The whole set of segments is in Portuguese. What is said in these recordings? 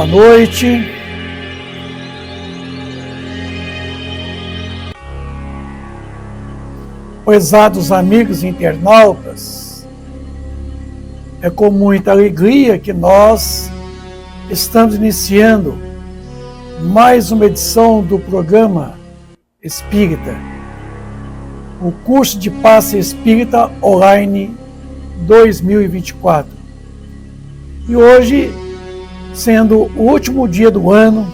boa noite. Prezados amigos internautas, é com muita alegria que nós estamos iniciando mais uma edição do programa Espírita, o curso de Passe Espírita Online 2024. E hoje, sendo o último dia do ano,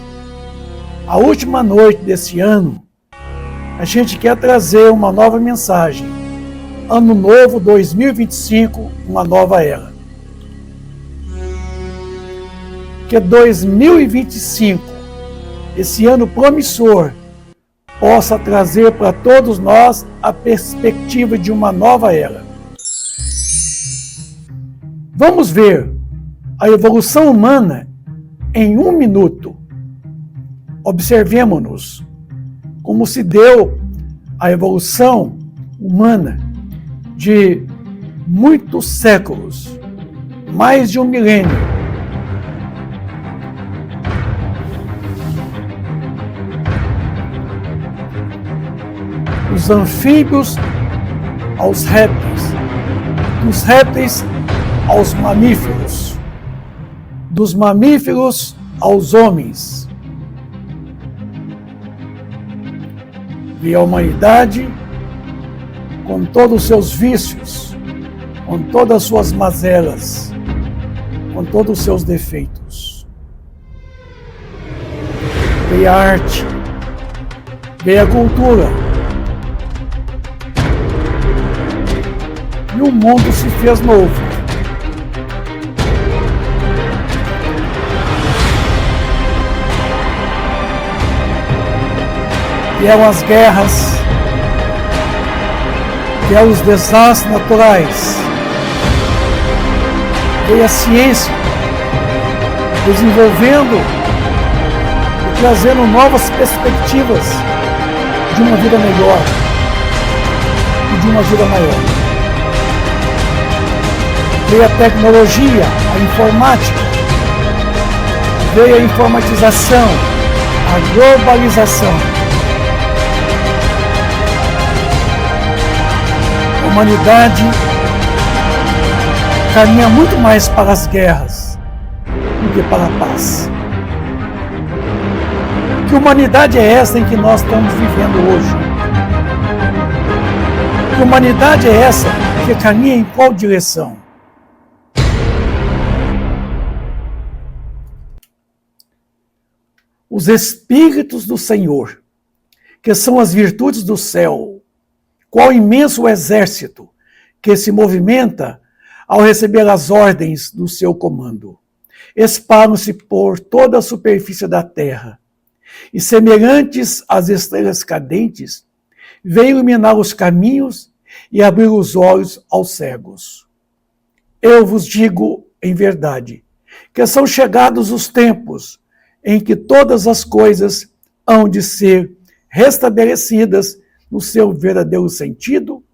a última noite desse ano, a gente quer trazer uma nova mensagem. Ano novo 2025, uma nova era. Que 2025, esse ano promissor, possa trazer para todos nós a perspectiva de uma nova era. Vamos ver a evolução humana em um minuto. Observemo-nos como se deu a evolução humana de muitos séculos, mais de um milênio. Dos anfíbios aos répteis, dos répteis aos mamíferos, dos mamíferos aos homens. E a humanidade, com todos os seus vícios, com todas as suas mazelas, com todos os seus defeitos. Veio a arte, veio a cultura, e o mundo se fez novo. Vieram as guerras, vieram os desastres naturais, veio a ciência desenvolvendo e trazendo novas perspectivas de uma vida melhor e de uma vida maior. Veio a tecnologia, a informática, veio a informatização, a globalização. A humanidade caminha muito mais para as guerras do que para a paz. Que humanidade é essa em que nós estamos vivendo hoje? Que humanidade é essa que caminha em qual direção? Os Espíritos do Senhor, que são as virtudes do céu, qual imenso exército que se movimenta ao receber as ordens do seu comando. Espalham-se por toda a superfície da terra e, semelhantes às estrelas cadentes, vêm iluminar os caminhos e abrir os olhos aos cegos. Eu vos digo em verdade que são chegados os tempos em que todas as coisas hão de ser restabelecidas no seu verdadeiro sentido,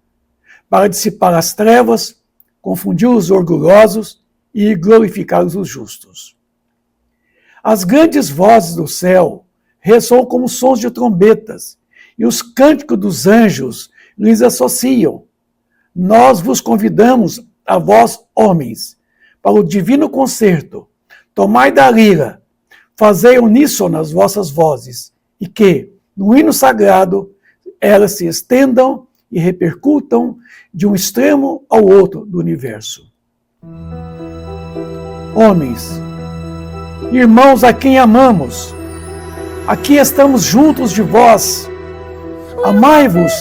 para dissipar as trevas, confundir os orgulhosos e glorificar os justos. As grandes vozes do céu ressoam como sons de trombetas, e os cânticos dos anjos lhes associam. Nós vos convidamos, a vós, homens, para o divino concerto. Tomai da lira, fazei uníssono as vossas vozes, e que, no hino sagrado, elas se estendam e repercutam de um extremo ao outro do universo. Homens, irmãos a quem amamos, aqui estamos juntos de vós. Amai-vos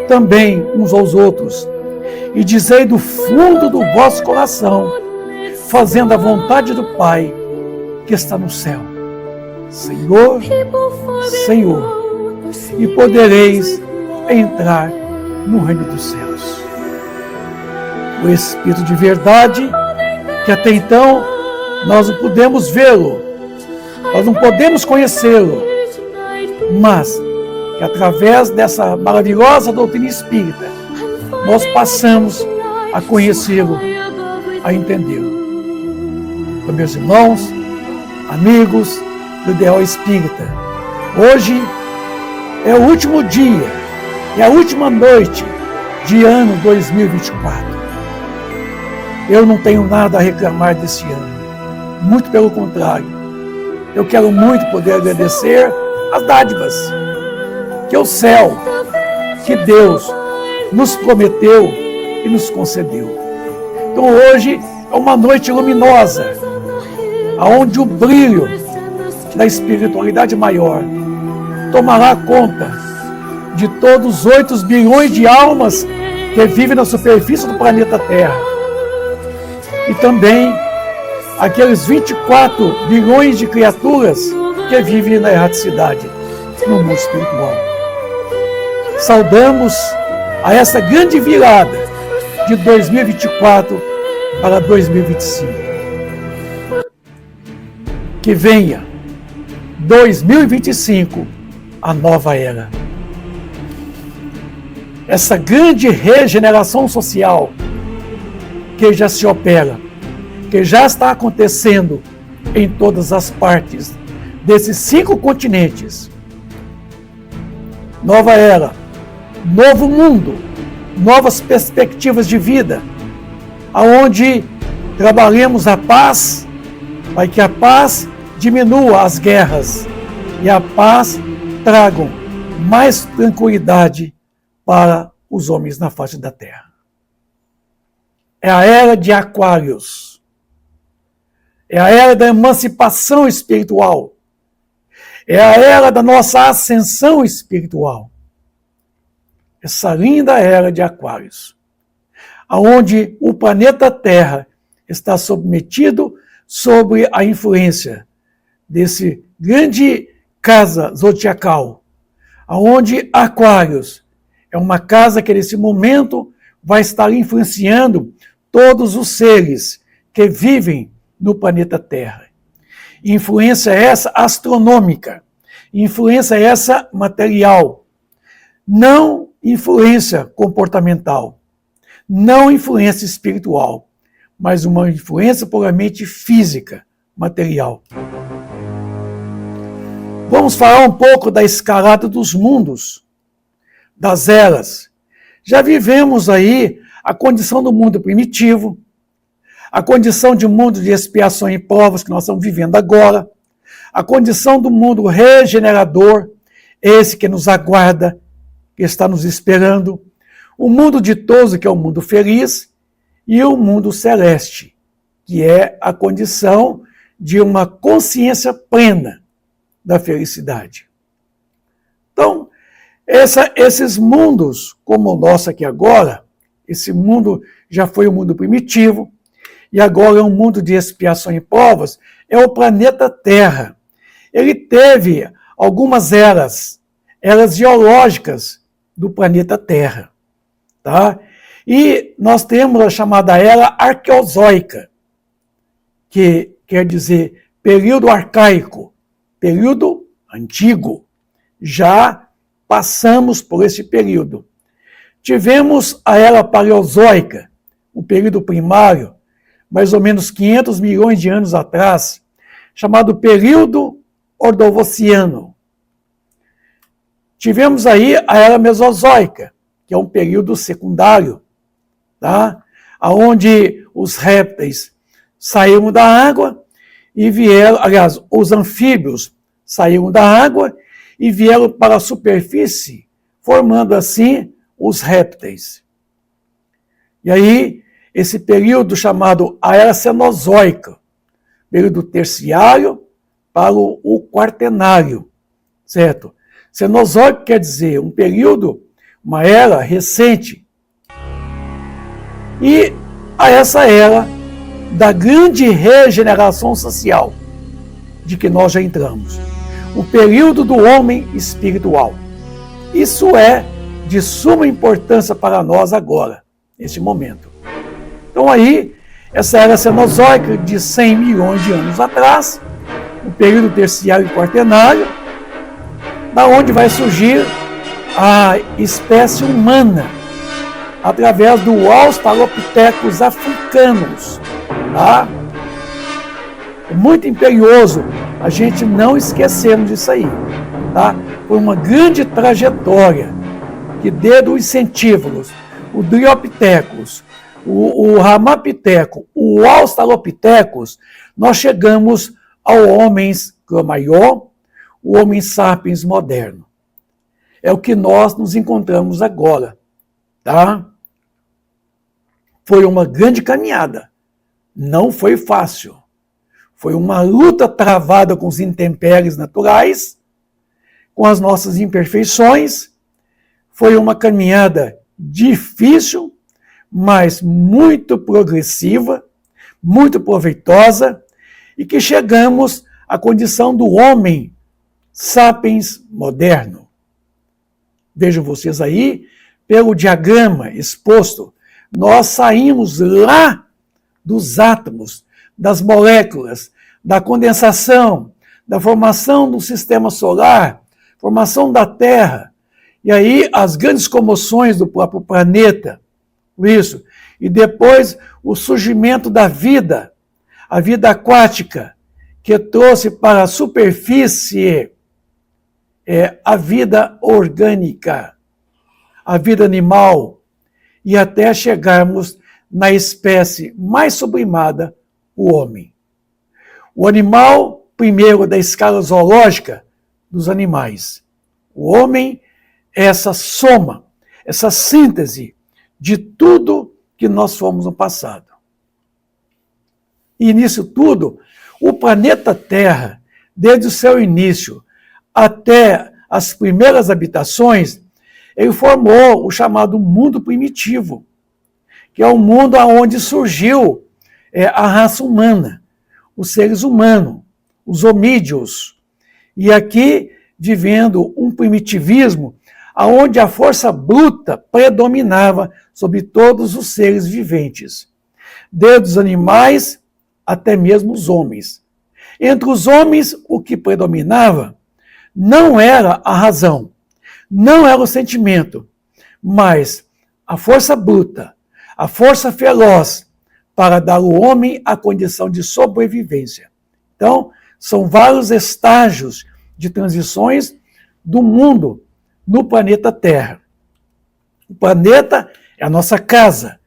também uns aos outros e dizei do fundo do vosso coração, fazendo a vontade do Pai que está no céu. Senhor, Senhor, e podereis entrar no reino dos céus. O Espírito de verdade, que até então nós não podemos vê-lo, nós não podemos conhecê-lo, mas que através dessa maravilhosa doutrina espírita, nós passamos a conhecê-lo, a entendê-lo. Então, meus irmãos, amigos do Ideal Espírita. Hoje é o último dia, é a última noite de ano 2024. Eu não tenho nada a reclamar desse ano, muito pelo contrário. Eu quero muito poder agradecer as dádivas que o céu, que Deus nos prometeu e nos concedeu. Então hoje é uma noite luminosa, onde o brilho da espiritualidade maior tomará conta de todos os 8 bilhões de almas que vivem na superfície do planeta Terra. E também aqueles 24 bilhões de criaturas que vivem na erraticidade, no mundo espiritual. Saudamos a essa grande virada de 2024 para 2025. Que venha 2025, a nova era. Essa grande regeneração social que já se opera, que já está acontecendo em todas as partes desses 5 continentes. Nova era, novo mundo, novas perspectivas de vida, aonde trabalhemos a paz, para que a paz diminua as guerras e a paz tragam mais tranquilidade para os homens na face da terra. É a era de Aquários. É a era da emancipação espiritual. É a era da nossa ascensão espiritual. Essa linda era de Aquários, onde o planeta Terra está submetido sob a influência desse grande casa zodiacal, onde Aquários é uma casa que nesse momento vai estar influenciando todos os seres que vivem no planeta Terra. Influência essa astronômica, influência essa material, não influência comportamental, não influência espiritual, mas uma influência puramente física, material. Vamos falar um pouco da escalada dos mundos, das eras. Já vivemos aí a condição do mundo primitivo, a condição de um mundo de expiação e provas que nós estamos vivendo agora, a condição do mundo regenerador, esse que nos aguarda, que está nos esperando, o mundo ditoso, que é o mundo feliz, e o mundo celeste, que é a condição de uma consciência plena da felicidade. Então, esses mundos, como o nosso aqui agora, esse mundo já foi um mundo primitivo, e agora é um mundo de expiação e provas, é o planeta Terra. Ele teve algumas eras geológicas do planeta Terra, tá? E nós temos a chamada era arqueozoica, que quer dizer período arcaico, período antigo. Já passamos por esse período. Tivemos a era paleozoica, o período primário, mais ou menos 500 milhões de anos atrás, chamado período ordovociano. Tivemos aí a era mesozoica, que é um período secundário, tá? Onde os répteis saíram da água e vieram, aliás, os anfíbios saíram da água e vieram para a superfície, formando assim os répteis. E aí, esse período chamado a Era Cenozoica, período terciário para o quaternário, certo? Cenozoico quer dizer um período, uma era recente. E a essa era da grande regeneração social, de que nós já entramos. O período do homem espiritual. Isso é de suma importância para nós agora, neste momento. Então aí, essa era cenozoica de 100 milhões de anos atrás, o período terciário e quaternário, da onde vai surgir a espécie humana, através do Australopithecus africanus, tá? muito imperioso a gente não esquecermos disso aí, tá? Foi uma grande trajetória que desde os centívoros, o Dryopithecus, o Ramapithecus, o Australopithecus, nós chegamos ao Homem Cro-Magnon, o Homo sapiens moderno. É o que nós nos encontramos agora, tá? Foi uma grande caminhada, não foi fácil. Foi uma luta travada com os intempéries naturais, com as nossas imperfeições. Foi uma caminhada difícil, mas muito progressiva, muito proveitosa, e que chegamos à condição do homem sapiens moderno. Vejam vocês aí, pelo diagrama exposto, nós saímos lá dos átomos, das moléculas, da condensação, da formação do sistema solar, formação da Terra, e aí as grandes comoções do próprio planeta, isso, e depois o surgimento da vida, a vida aquática, que trouxe para a superfície a vida orgânica, a vida animal, e até chegarmos na espécie mais sublimada, o homem. O animal, primeiro, da escala zoológica dos animais. O homem é essa soma, essa síntese de tudo que nós fomos no passado. E nisso tudo, o planeta Terra, desde o seu início até as primeiras habitações, ele formou o chamado mundo primitivo, que é o mundo onde surgiu a raça humana, os seres humanos, os homídeos, e aqui vivendo um primitivismo onde a força bruta predominava sobre todos os seres viventes, desde os animais até mesmo os homens. Entre os homens, o que predominava não era a razão, não era o sentimento, mas a força bruta, a força feroz para dar ao homem a condição de sobrevivência. Então, são vários estágios de transições do mundo no planeta Terra. O planeta é a nossa casa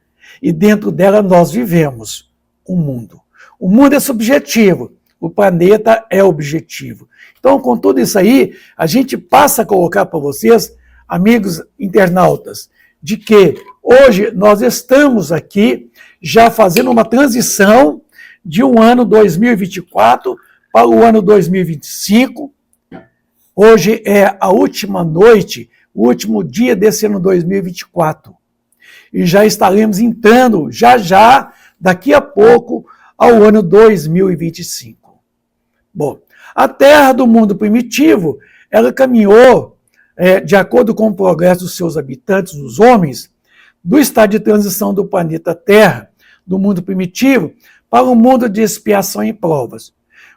e dentro dela nós vivemos o mundo. O mundo é subjetivo, o planeta é objetivo. Então, com tudo isso aí, a gente passa a colocar para vocês, amigos internautas, de que hoje nós estamos aqui já fazendo uma transição de um ano 2024 para o ano 2025. Hoje é a última noite, o último dia desse ano 2024. E já estaremos entrando, já, daqui a pouco, ao ano 2025. Bom, a Terra do mundo primitivo, ela caminhou, de acordo com o progresso dos seus habitantes, os homens, do estado de transição do planeta Terra, do mundo primitivo, para o mundo de expiação e provas.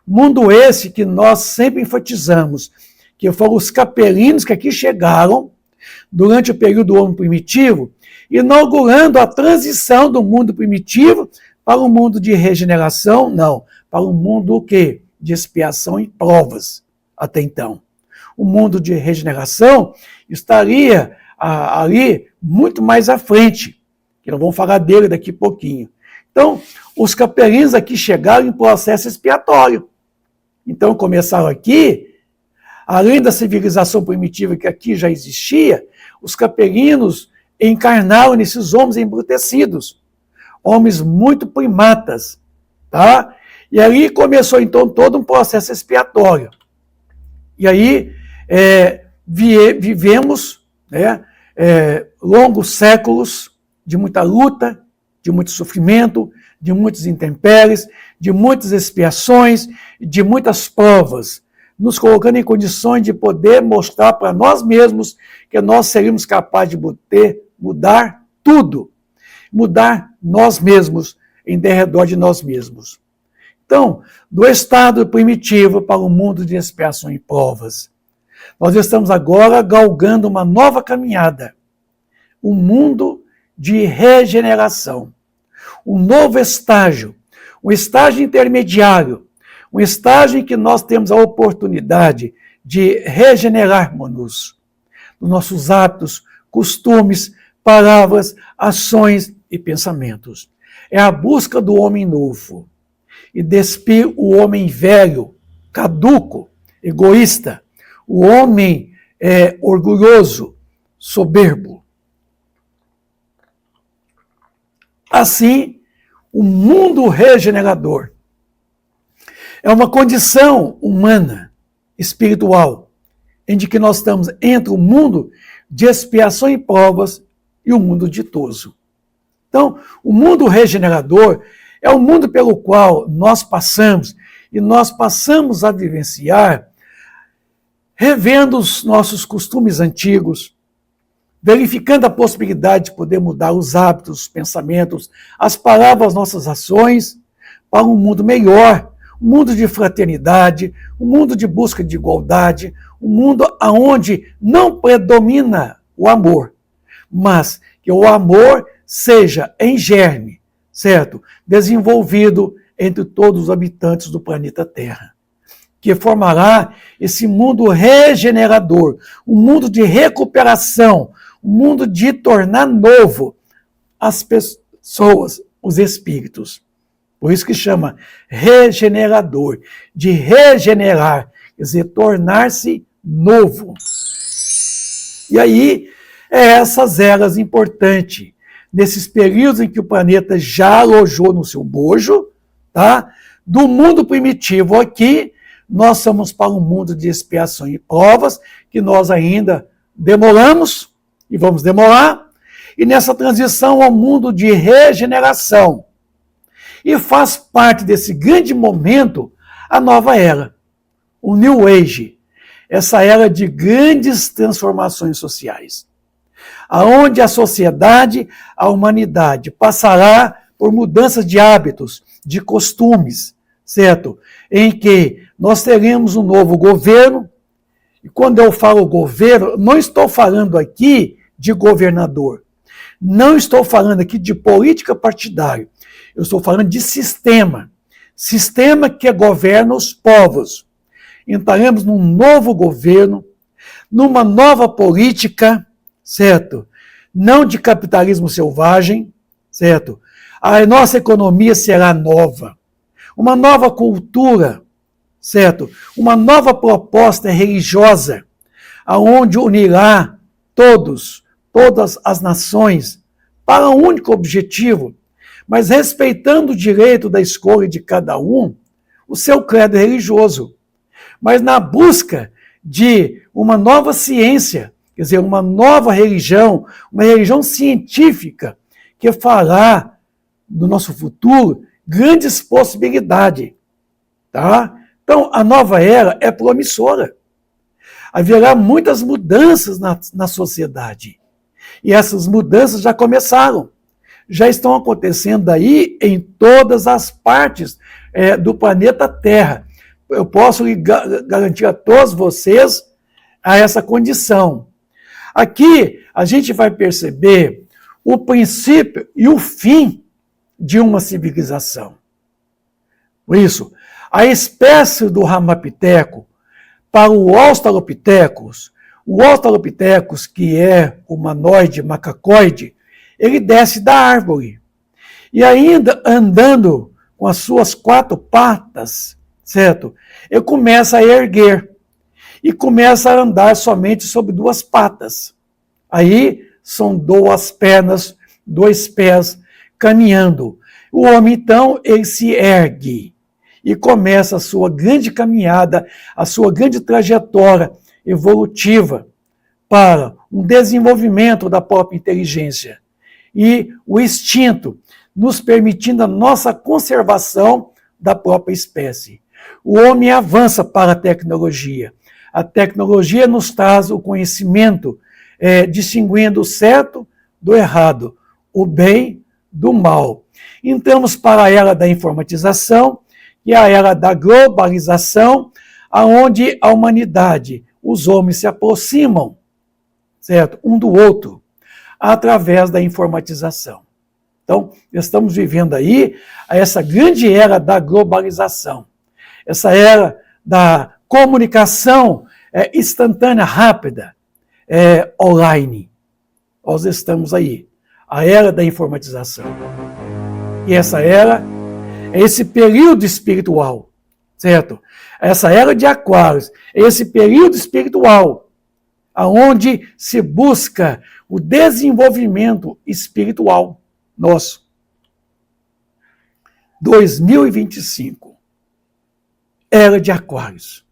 Mundo esse que nós sempre enfatizamos, que foram os capelinos que aqui chegaram durante o período do homem primitivo, inaugurando a transição do mundo primitivo para o mundo de regeneração, não, para o mundo o quê? De expiação e provas, até então. O mundo de regeneração estaria ali muito mais à frente, que nós vamos falar dele daqui a pouquinho. Então, os capelinos aqui chegaram em processo expiatório. Então, começaram aqui, além da civilização primitiva que aqui já existia, os capelinos encarnaram nesses homens embrutecidos, homens muito primatas, tá? E aí começou, então, todo um processo expiatório. E aí vivemos longos séculos de muita luta, de muito sofrimento, de muitos intempéries, de muitas expiações, de muitas provas, nos colocando em condições de poder mostrar para nós mesmos que nós seríamos capazes de mudar tudo, mudar nós mesmos, em derredor de nós mesmos. Então, do estado primitivo para o mundo de expiação e provas, nós estamos agora galgando uma nova caminhada, um mundo de regeneração, um novo estágio, um estágio intermediário, Um estágio em que nós temos a oportunidade de regenerarmos-nos nos nossos hábitos, costumes, palavras, ações e pensamentos. É a busca do homem novo e despir o homem velho, caduco, egoísta, o homem orgulhoso, soberbo. Assim, o mundo regenerador é uma condição humana, espiritual, em que nós estamos entre o mundo de expiação e provas e o mundo ditoso. Então, o mundo regenerador é o mundo pelo qual nós passamos, e nós passamos a vivenciar revendo os nossos costumes antigos, verificando a possibilidade de poder mudar os hábitos, os pensamentos, as palavras, nossas ações, para um mundo melhor, um mundo de fraternidade, um mundo de busca de igualdade, um mundo onde não predomina o amor, mas que o amor seja em germe, certo? Desenvolvido entre todos os habitantes do planeta Terra, que formará esse mundo regenerador, um mundo de recuperação, um mundo de tornar novo as pessoas, os espíritos. Por isso que chama regenerador, de regenerar, quer dizer, tornar-se novo. E aí, essas eras importantes, nesses períodos em que o planeta já alojou no seu bojo, tá? Do mundo primitivo aqui, nós somos para um mundo de expiação e provas, que nós ainda demoramos, e vamos demorar, e nessa transição ao mundo de regeneração. E faz parte desse grande momento a nova era, o New Age, essa era de grandes transformações sociais, aonde a sociedade, a humanidade passará por mudanças de hábitos, de costumes, certo? Em que nós teremos um novo governo, e quando eu falo governo, não estou falando aqui de governador, não estou falando aqui de política partidária, eu estou falando de sistema que governa os povos. Entraremos num novo governo, numa nova política, certo? Não de capitalismo selvagem, certo? A nossa economia será nova, uma nova cultura, certo? Uma nova proposta religiosa, aonde unirá todas as nações para um único objetivo, mas respeitando o direito da escolha de cada um, o seu credo religioso, mas na busca de uma nova ciência, quer dizer, uma nova religião, uma religião científica, que fará do nosso futuro grandes possibilidades, tá? Então, a nova era é promissora. Haverá muitas mudanças na sociedade. E essas mudanças já começaram. Já estão acontecendo aí em todas as partes do planeta Terra. Eu posso garantir a todos vocês a essa condição. Aqui, a gente vai perceber o princípio e o fim de uma civilização. Por isso, a espécie do Ramapiteco para o Australopithecus, que é humanoide, macacoide, ele desce da árvore. E ainda andando com as suas 4 patas, certo? Ele começa a erguer. E começa a andar somente sobre 2 patas. Aí são 2 pernas, 2 pés caminhando. O homem, então, ele se ergue e começa a sua grande caminhada, a sua grande trajetória evolutiva para um desenvolvimento da própria inteligência. E o instinto, nos permitindo a nossa conservação da própria espécie. O homem avança para a tecnologia. A tecnologia nos traz o conhecimento, distinguindo o certo do errado, o bem do mal. Entramos para a era da informatização, que é a era da globalização, onde a humanidade, os homens se aproximam, certo? Um do outro, através da informatização. Então, estamos vivendo aí essa grande era da globalização, essa era da comunicação instantânea, rápida, online. Nós estamos aí, a era da informatização. E essa era é esse período espiritual, certo? Essa era de Aquários, é esse período espiritual, aonde se busca o desenvolvimento espiritual nosso. 2025, era de Aquários.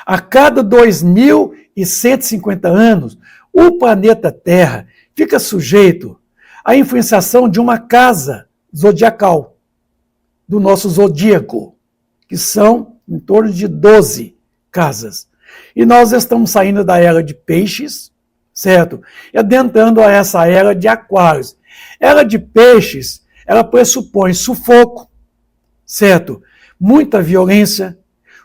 A cada 2.150 anos, o planeta Terra fica sujeito à influenciação de uma casa zodiacal, do nosso zodíaco, que são em torno de 12 casas. E nós estamos saindo da era de Peixes, certo? E adentrando a essa era de Aquários. Era de Peixes, ela pressupõe sufoco, certo? Muita violência,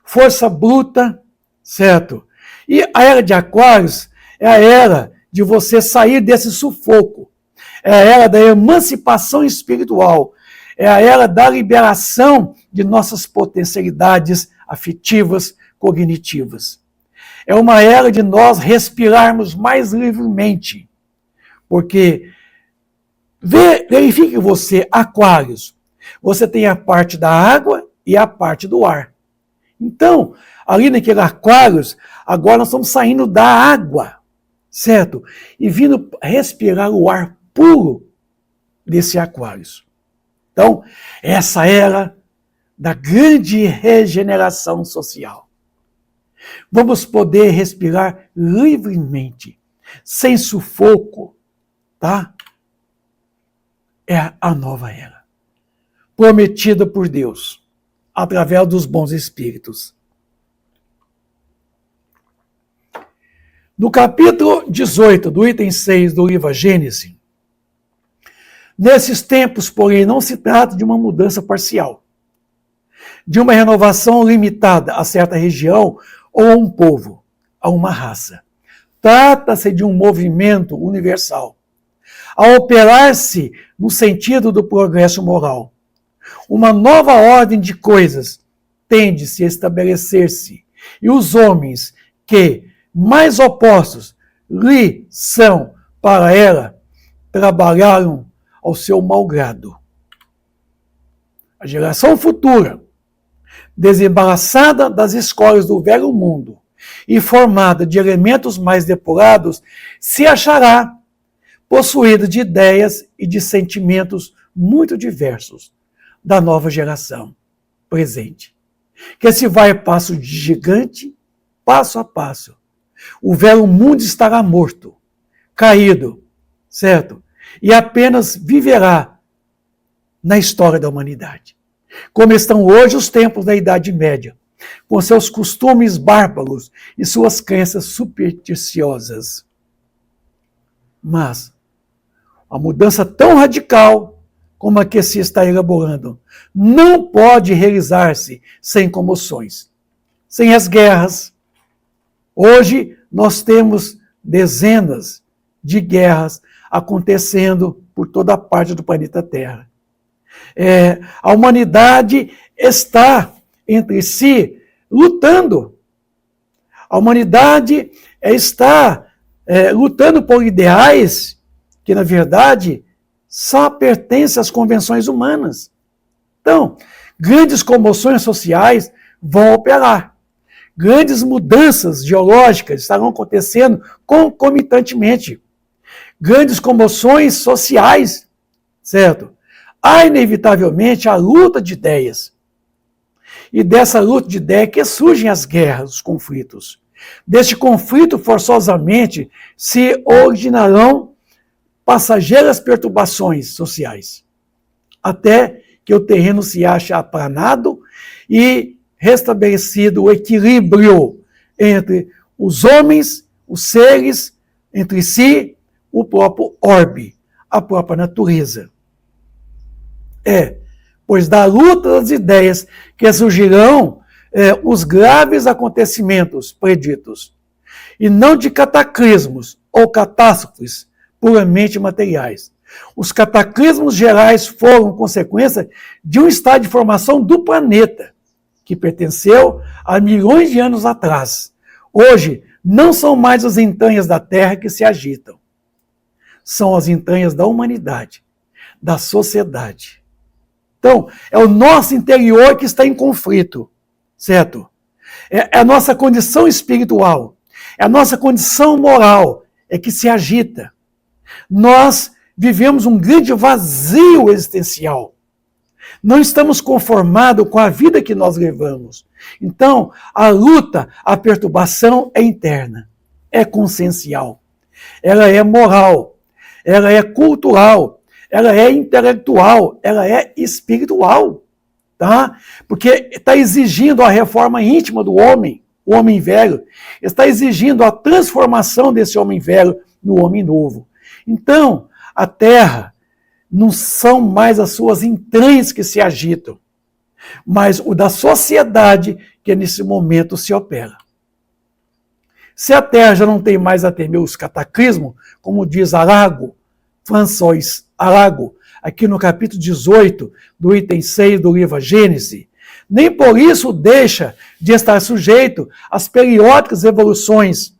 força bruta, certo? E a era de Aquários é a era de você sair desse sufoco. É a era da emancipação espiritual. É a era da liberação de nossas potencialidades afetivas, cognitivas. É uma era de nós respirarmos mais livremente. Porque, verifique você, Aquários, você tem a parte da água e a parte do ar. Então, ali naquele Aquários, agora nós estamos saindo da água, certo? E vindo respirar o ar puro desse Aquários. Então, essa era da grande regeneração social. Vamos poder respirar livremente, sem sufoco, tá? É a nova era, prometida por Deus, através dos bons espíritos. No capítulo 18 do item 6 do livro Gênesis, nesses tempos, porém, não se trata de uma mudança parcial, de uma renovação limitada a certa região ou a um povo, a uma raça. Trata-se de um movimento universal, a operar-se no sentido do progresso moral. Uma nova ordem de coisas tende-se a estabelecer-se, e os homens que, mais opostos, lhe são para ela, trabalharam ao seu malgrado. A geração futura, desembaraçada das escórias do velho mundo e formada de elementos mais depurados, se achará possuída de ideias e de sentimentos muito diversos da nova geração presente, que se vai passo de gigante, passo a passo. O velho mundo estará morto, caído, certo? E apenas viverá na história da humanidade. Como estão hoje os tempos da Idade Média, com seus costumes bárbaros e suas crenças supersticiosas. Mas a mudança tão radical como a que se está elaborando não pode realizar-se sem comoções, sem as guerras. Hoje nós temos dezenas de guerras acontecendo por toda a parte do planeta Terra. A humanidade está entre si lutando. A humanidade está lutando por ideais que, na verdade, só pertencem às convenções humanas. Então, grandes comoções sociais vão operar. Grandes mudanças geológicas estarão acontecendo concomitantemente. Grandes comoções sociais, certo? Há, inevitavelmente, a luta de ideias. E dessa luta de ideias que surgem as guerras, os conflitos. Deste conflito, forçosamente, se originarão passageiras perturbações sociais, até que o terreno se ache aplanado e restabelecido o equilíbrio entre os homens, os seres, entre si, o próprio orbe, a própria natureza. Pois da luta das ideias que surgirão os graves acontecimentos preditos, e não de cataclismos ou catástrofes puramente materiais. Os cataclismos gerais foram consequência de um estado de formação do planeta, que pertenceu a milhões de anos atrás. Hoje, não são mais as entranhas da Terra que se agitam. São as entranhas da humanidade, da sociedade. Então, é o nosso interior que está em conflito, certo? É a nossa condição espiritual, é a nossa condição moral, é que se agita. Nós vivemos um grande vazio existencial. Não estamos conformados com a vida que nós levamos. Então, a luta, a perturbação é interna, é consciencial, ela é moral, ela é cultural, ela é intelectual, ela é espiritual, tá? Porque está exigindo a reforma íntima do homem, o homem velho, está exigindo a transformação desse homem velho no homem novo. Então, a Terra não são mais as suas entranhas que se agitam, mas o da sociedade que nesse momento se opera. Se a Terra já não tem mais a temer os cataclismos, como diz Arago, François Arago, aqui no capítulo 18 do item 6 do livro Gênesis, nem por isso deixa de estar sujeito às periódicas evoluções,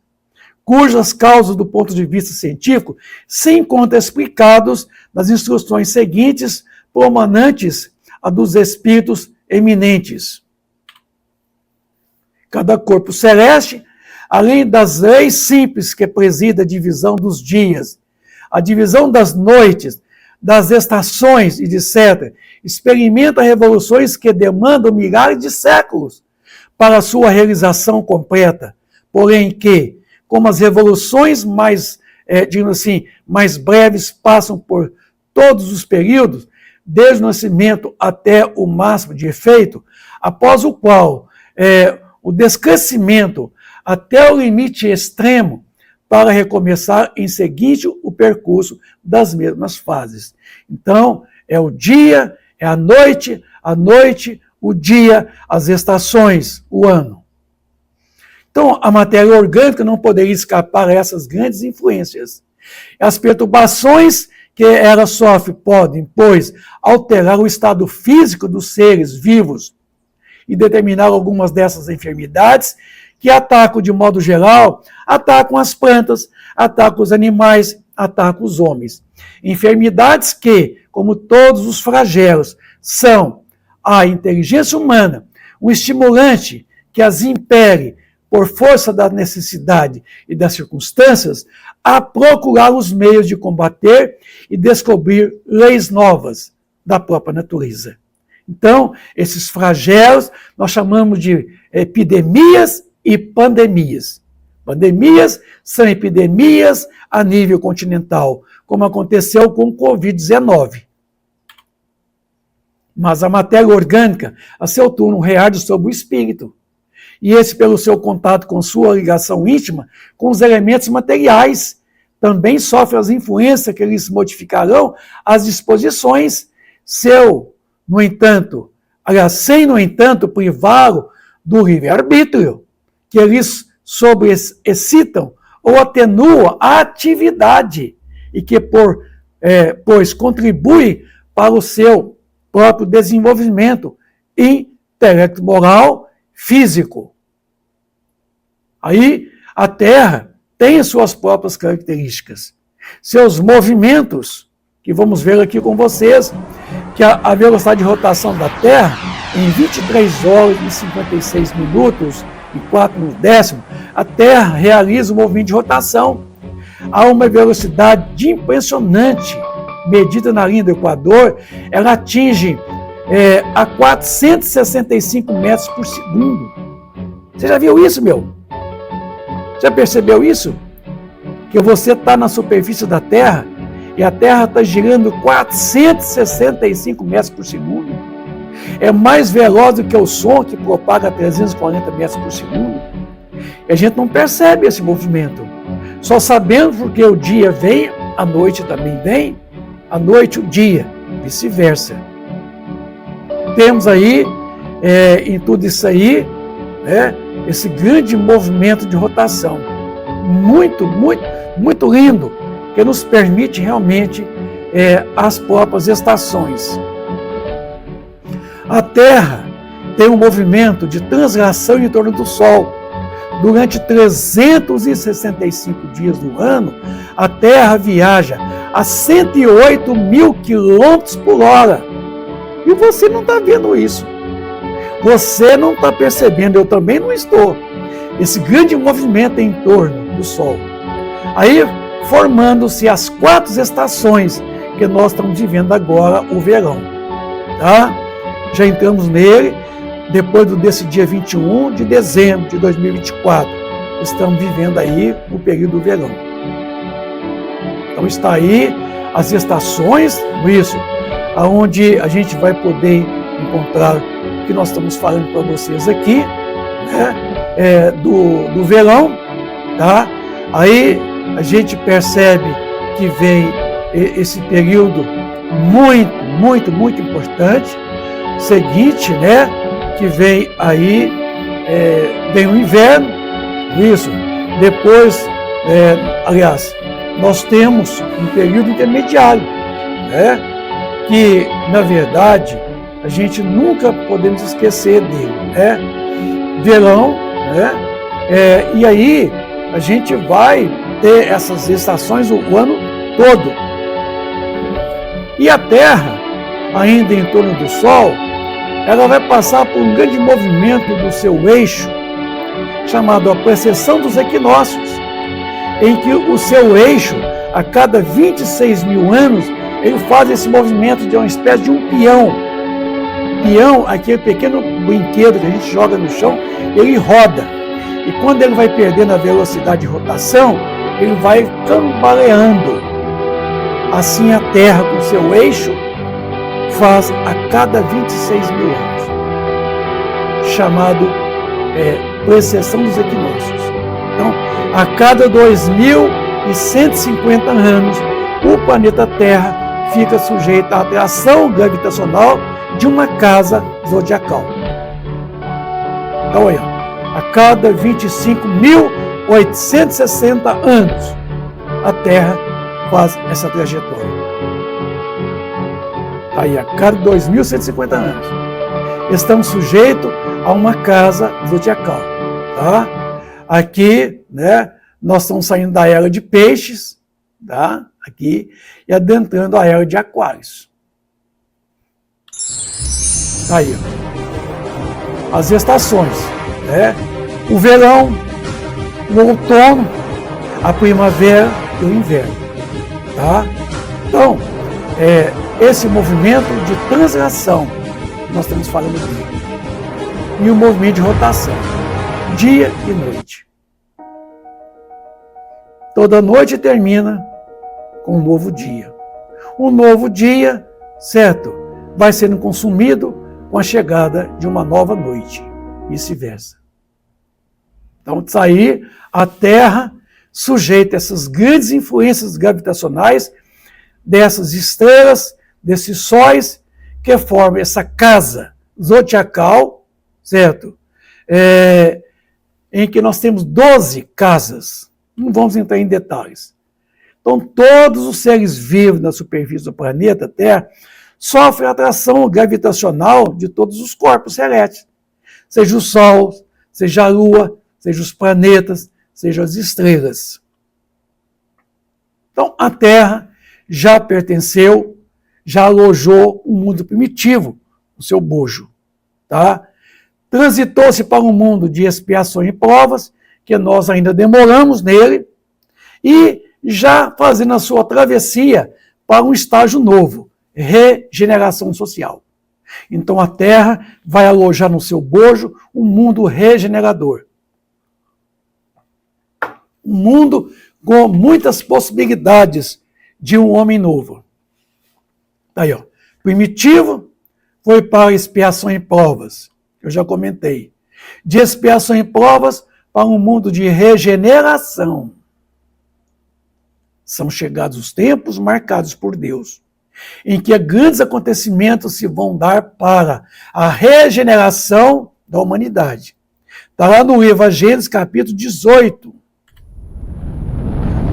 cujas causas, do ponto de vista científico, se encontram explicados nas instruções seguintes, promanantes a dos espíritos eminentes. Cada corpo celeste, além das leis simples que presida a divisão dos dias, a divisão das noites, das estações e etc., experimenta revoluções que demandam milhares de séculos para sua realização completa, porém que, como as revoluções mais, digamos assim, mais breves passam por todos os períodos, desde o nascimento até o máximo de efeito, após o qual o descrescimento até o limite extremo para recomeçar em seguinte o percurso das mesmas fases. Então, é o dia, é a noite, o dia, as estações, o ano. Então, a matéria orgânica não poderia escapar a essas grandes influências. As perturbações que ela sofre podem, pois, alterar o estado físico dos seres vivos e determinar algumas dessas enfermidades que atacam, de modo geral, atacam as plantas, atacam os animais, atacam os homens. Enfermidades que, como todos os flagelos, são a inteligência humana, um estimulante que as impele por força da necessidade e das circunstâncias, a procurar os meios de combater e descobrir leis novas da própria natureza. Então, esses flagelos nós chamamos de epidemias e pandemias. Pandemias são epidemias a nível continental, como aconteceu com o Covid-19. Mas a matéria orgânica, a seu turno, reage sobre o espírito. E esse, pelo seu contato com sua ligação íntima com os elementos materiais, também sofre as influências que eles modificarão as disposições, sem, no entanto, privá-lo do livre-arbítrio, que eles sobre-excitam ou atenuam a atividade e que, pois, contribui para o seu próprio desenvolvimento intelecto-moral, físico. Aí, a Terra tem suas próprias características, seus movimentos, que vamos ver aqui com vocês, que a velocidade de rotação da Terra, em 23 horas e 56 minutos e 4/10, a Terra realiza um movimento de rotação a uma velocidade impressionante, medida na linha do Equador, ela atinge a 465 metros por segundo. Você já viu isso, meu? Já percebeu isso? Que você está na superfície da Terra e a Terra está girando 465 metros por segundo. É mais veloz do que o som, que propaga a 340 metros por segundo. E a gente não percebe esse movimento. Só sabemos porque o dia vem, a noite também vem, a noite o dia, vice-versa. Temos aí, em tudo isso aí, esse grande movimento de rotação. Muito, muito, muito lindo, que nos permite realmente as próprias estações. A Terra tem um movimento de translação em torno do Sol. Durante 365 dias do ano, a Terra viaja a 108 mil quilômetros por hora. E você não está vendo isso. Você não está percebendo, eu também não estou. Esse grande movimento em torno do Sol. Aí, formando-se as 4 estações que nós estamos vivendo agora, o verão. Tá? Já entramos nele depois desse dia 21 de dezembro de 2024. Estamos vivendo aí o período do verão. Então está aí as estações, isso, aonde a gente vai poder encontrar o que nós estamos falando para vocês aqui, né? Do verão, tá? Aí a gente percebe que vem esse período muito importante, seguinte, né? Que vem aí, vem o inverno, isso. Depois, aliás, nós temos um período intermediário, né? Que, na verdade, a gente nunca podemos esquecer dele, né? Verão, né? E aí a gente vai ter essas estações o ano todo. E a Terra, ainda em torno do Sol, ela vai passar por um grande movimento do seu eixo, chamado a precessão dos equinócios, em que o seu eixo, a cada 26 mil anos, ele faz esse movimento de uma espécie de um peão. Peão, aquele pequeno brinquedo que a gente joga no chão, ele roda. E quando ele vai perdendo a velocidade de rotação, ele vai cambaleando. Assim a Terra, com seu eixo, faz a cada 26 mil anos, chamado precessão dos equinócios. Então, a cada 2.150 anos, o planeta Terra fica sujeito à atração gravitacional de uma casa zodiacal. Então, olha, a cada 25.860 anos, a Terra faz essa trajetória. Aí, a cada 2.150 anos, estamos sujeitos a uma casa zodiacal. Tá? Aqui, né, nós estamos saindo da era de peixes, tá? Aqui, e adentrando a era de aquários. Aí, ó, as estações, né? O verão, o outono, a primavera e o inverno. Tá? Então, esse movimento de translação, nós estamos falando dele, e o movimento de rotação, dia e noite. Toda noite termina com um novo dia. Um novo dia, certo, vai sendo consumido com a chegada de uma nova noite, e vice-versa. Então, está aí a Terra sujeita a essas grandes influências gravitacionais dessas estrelas, desses sóis, que formam essa casa zodiacal, certo? Em que nós temos 12 casas. Não vamos entrar em detalhes. Então, todos os seres vivos na superfície do planeta Terra sofrem a atração gravitacional de todos os corpos celestes. Seja o Sol, seja a Lua, seja os planetas, seja as estrelas. Então, a Terra já pertenceu, já alojou um mundo primitivo, o seu bojo. Tá? Transitou-se para um mundo de expiações e provas, que nós ainda demoramos nele, e já fazendo a sua travessia para um estágio novo, regeneração social. Então a Terra vai alojar no seu bojo um mundo regenerador. Um mundo com muitas possibilidades de um homem novo. Aí, ó. Primitivo foi para expiação e provas, eu já comentei. De expiação e provas para um mundo de regeneração. São chegados os tempos marcados por Deus, em que grandes acontecimentos se vão dar para a regeneração da humanidade. Está lá no Evangelho, capítulo 18.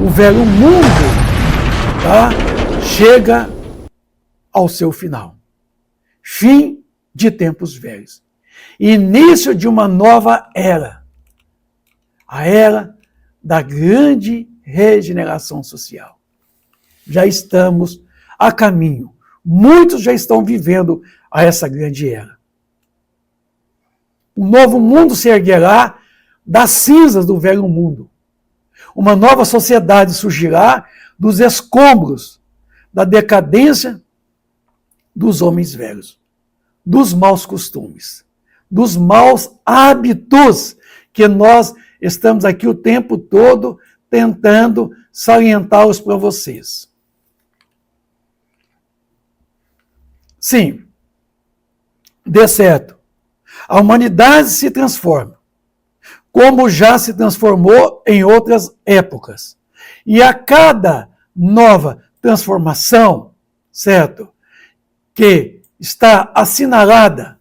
O velho mundo, tá, chega ao seu final. Fim de tempos velhos. Início de uma nova era. A era da grande regeneração social. Já estamos a caminho. Muitos já estão vivendo a essa grande era. Um novo mundo se erguerá das cinzas do velho mundo. Uma nova sociedade surgirá dos escombros da decadência dos homens velhos, dos maus costumes, dos maus hábitos que nós estamos aqui o tempo todo tentando salientá-los para vocês. Sim, dê certo. A humanidade se transforma, como já se transformou em outras épocas. E a cada nova transformação, certo, que está assinalada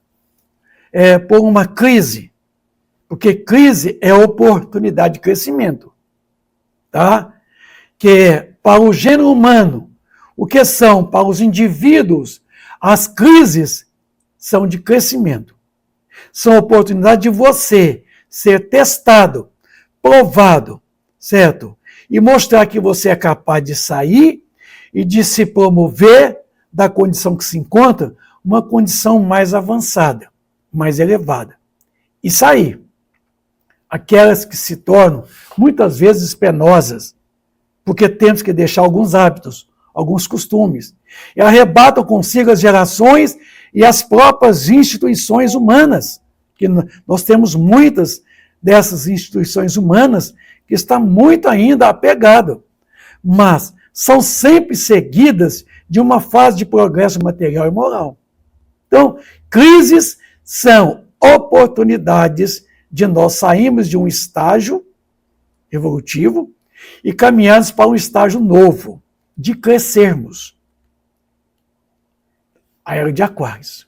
por uma crise, porque crise é oportunidade de crescimento, tá? Que para o gênero humano, o que são para os indivíduos, as crises são de crescimento. São oportunidade de você ser testado, provado, certo? E mostrar que você é capaz de sair e de se promover da condição que se encontra, uma condição mais avançada, mais elevada. E sair. Aquelas que se tornam muitas vezes penosas, porque temos que deixar alguns hábitos, alguns costumes, e arrebatam consigo as gerações e as próprias instituições humanas, que nós temos muitas dessas instituições humanas que estão muito ainda apegadas, mas são sempre seguidas de uma fase de progresso material e moral. Então, crises são oportunidades de nós sairmos de um estágio evolutivo e caminharmos para um estágio novo, de crescermos. A era de Aquários.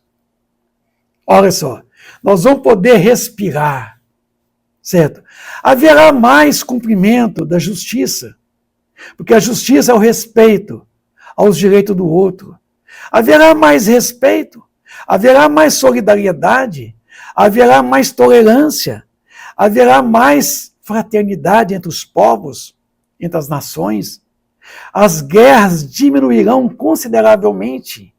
Olha só, nós vamos poder respirar, certo? Haverá mais cumprimento da justiça, porque a justiça é o respeito aos direitos do outro. Haverá mais respeito, haverá mais solidariedade, haverá mais tolerância, haverá mais fraternidade entre os povos, entre as nações. As guerras diminuirão consideravelmente.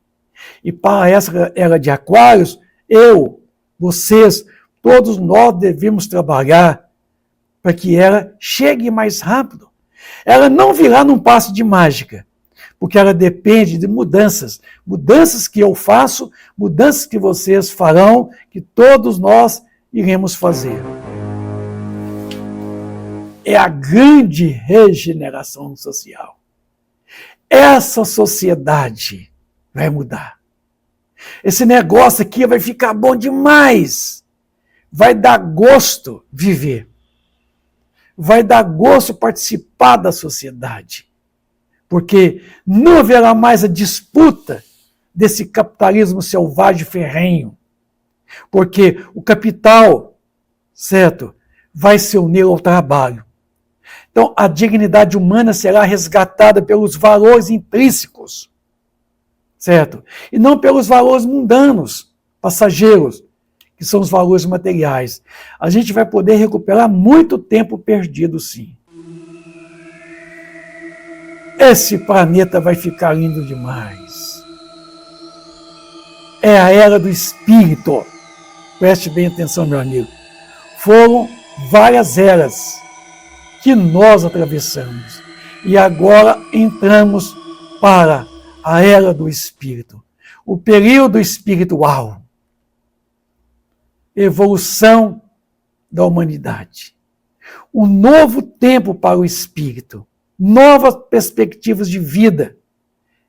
E para essa era de Aquários, eu, vocês, todos nós devemos trabalhar para que ela chegue mais rápido. Ela não virá num passe de mágica, porque ela depende de mudanças. Mudanças que eu faço, mudanças que vocês farão, que todos nós iremos fazer. É a grande regeneração social. Essa sociedade vai mudar. Esse negócio aqui vai ficar bom demais. Vai dar gosto viver. Vai dar gosto participar da sociedade. Porque não haverá mais a disputa desse capitalismo selvagem ferrenho. Porque o capital, certo, vai se unir ao trabalho. Então, a dignidade humana será resgatada pelos valores intrínsecos, certo? E não pelos valores mundanos, passageiros, que são os valores materiais. A gente vai poder recuperar muito tempo perdido, sim. Esse planeta vai ficar lindo demais. É a era do espírito. Preste bem atenção, meu amigo. Foram várias eras que nós atravessamos. E agora entramos para a era do espírito. O período espiritual. Evolução da humanidade. Um novo tempo para o espírito. Novas perspectivas de vida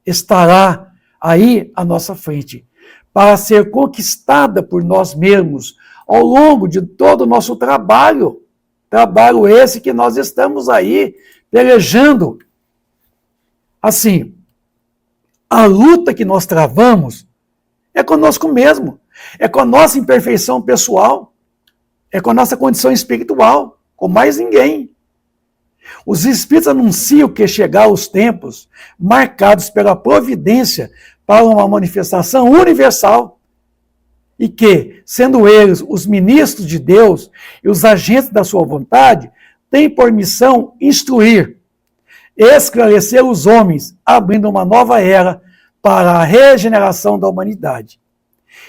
estará aí à nossa frente, para ser conquistada por nós mesmos ao longo de todo o nosso trabalho. Trabalho esse que nós estamos aí pelejando. Assim, a luta que nós travamos é conosco mesmo, é com a nossa imperfeição pessoal, é com a nossa condição espiritual, com mais ninguém. Os Espíritos anunciam que chegarão os tempos marcados pela providência para uma manifestação universal. e que, sendo eles os ministros de Deus e os agentes da sua vontade, têm por missão instruir, esclarecer os homens, abrindo uma nova era para a regeneração da humanidade.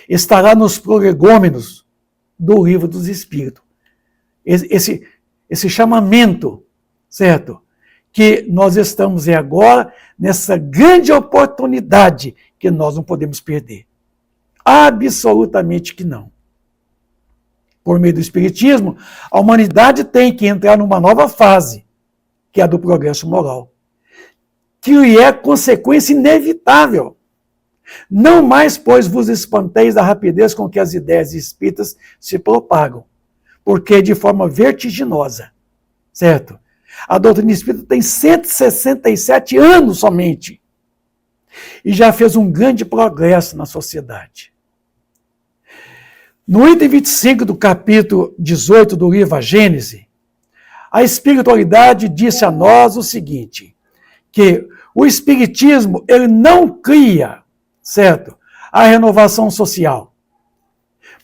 Estará nos prolegômenos do Livro dos Espíritos. Esse chamamento, certo? Que nós estamos agora nessa grande oportunidade que nós não podemos perder. Absolutamente que não. Por meio do Espiritismo, a humanidade tem que entrar numa nova fase, que é a do progresso moral, que é consequência inevitável. Não mais, pois, vos espanteis da rapidez com que as ideias espíritas se propagam, porque de forma vertiginosa, certo? A doutrina espírita tem 167 anos somente, e já fez um grande progresso na sociedade. No item 25 do capítulo 18 do livro A Gênese, a espiritualidade disse a nós o seguinte, que o espiritismo ele não cria, certo, a renovação social,